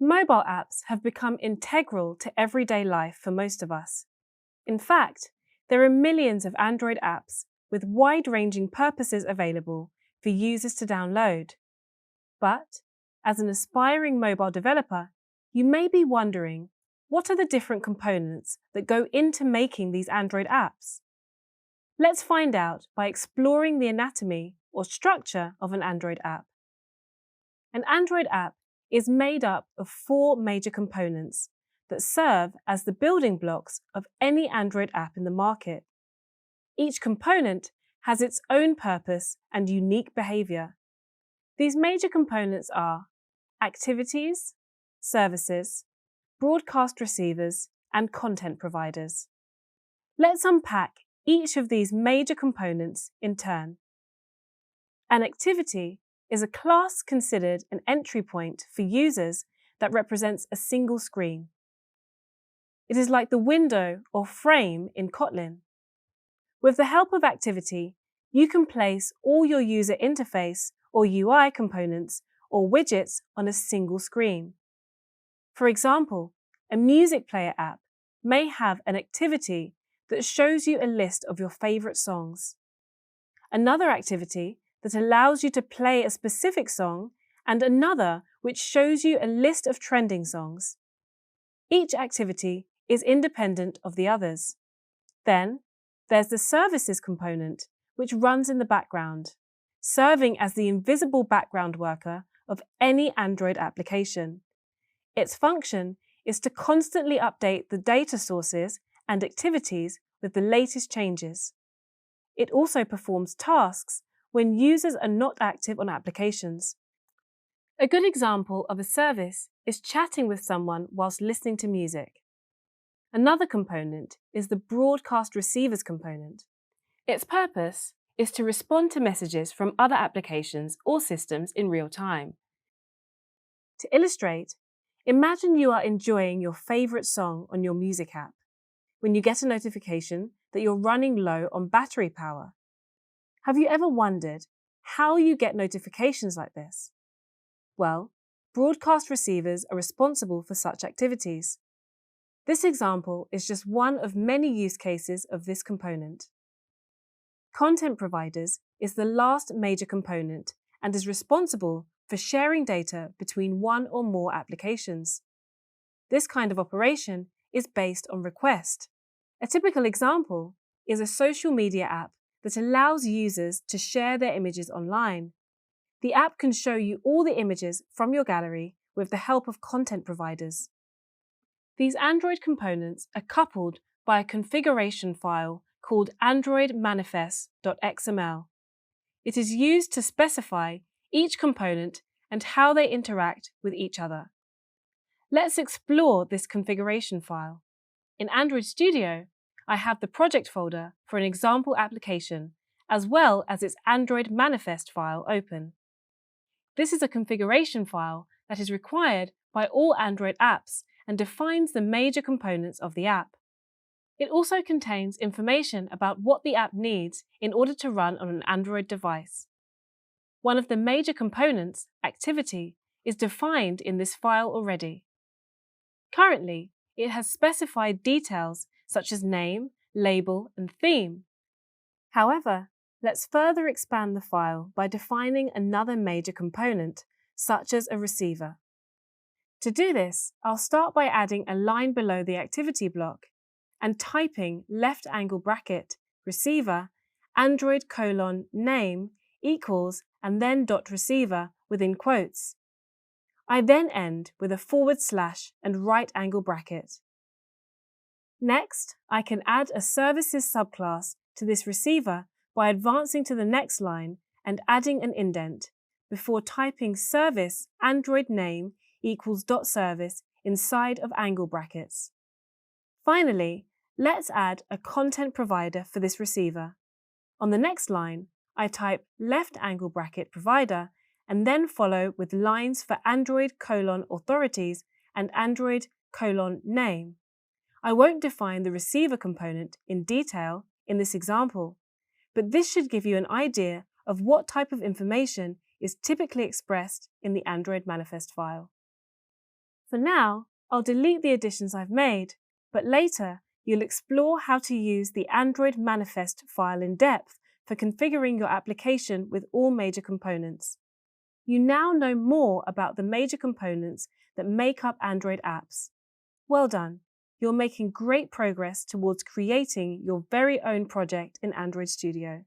Mobile apps have become integral to everyday life for most of us. In fact, there are millions of Android apps with wide-ranging purposes available for users to download. But, as an aspiring mobile developer, you may be wondering, what are the different components that go into making these Android apps? Let's find out by exploring the anatomy or structure of an Android app. An Android app is made up of 4 major components that serve as the building blocks of any Android app in the market. Each component has its own purpose and unique behavior. These major components are activities, services, broadcast receivers, and content providers. Let's unpack each of these major components in turn. An activity is a class considered an entry point for users that represents a single screen. It is like the window or frame in Kotlin. With the help of activity, you can place all your user interface or UI components or widgets on a single screen. For example, a music player app may have an activity that shows you a list of your favorite songs, another activity that allows you to play a specific song, and another which shows you a list of trending songs. Each activity is independent of the others. Then, there's the services component, which runs in the background, serving as the invisible background worker of any Android application. Its function is to constantly update the data sources and activities with the latest changes. It also performs tasks when users are not active on applications. A good example of a service is chatting with someone whilst listening to music. Another component is the broadcast receivers component. Its purpose is to respond to messages from other applications or systems in real time. To illustrate, imagine you are enjoying your favorite song on your music app when you get a notification that you're running low on battery power. Have you ever wondered how you get notifications like this? Well, broadcast receivers are responsible for such activities. This example is just one of many use cases of this component. Content providers is the last major component and is responsible for sharing data between one or more applications. This kind of operation is based on request. A typical example is a social media app that allows users to share their images online. The app can show you all the images from your gallery with the help of content providers. These Android components are coupled by a configuration file called Android manifest.xml. It is used to specify each component and how they interact with each other. Let's explore this configuration file. In Android Studio, I have the project folder for an example application, as well as its Android manifest file open. This is a configuration file that is required by all Android apps and defines the major components of the app. It also contains information about what the app needs in order to run on an Android device. One of the major components, activity, is defined in this file already. Currently, it has specified details such as name, label, and theme. However, let's further expand the file by defining another major component, such as a receiver. To do this, I'll start by adding a line below the activity block and typing receiver Android:name equals and then .receiver within quotes. I then end with a / and right angle bracket. Next, I can add a services subclass to this receiver by advancing to the next line and adding an indent before typing service Android name equals .service inside of angle brackets. Finally, let's add a content provider for this receiver. On the next line, I type left angle bracket provider and then follow with lines for Android:authorities and Android:name. I won't define the receiver component in detail in this example, but this should give you an idea of what type of information is typically expressed in the Android manifest file. For now, I'll delete the additions I've made, but later you'll explore how to use the Android manifest file in depth for configuring your application with all major components. You now know more about the major components that make up Android apps. Well done! You're making great progress towards creating your very own project in Android Studio.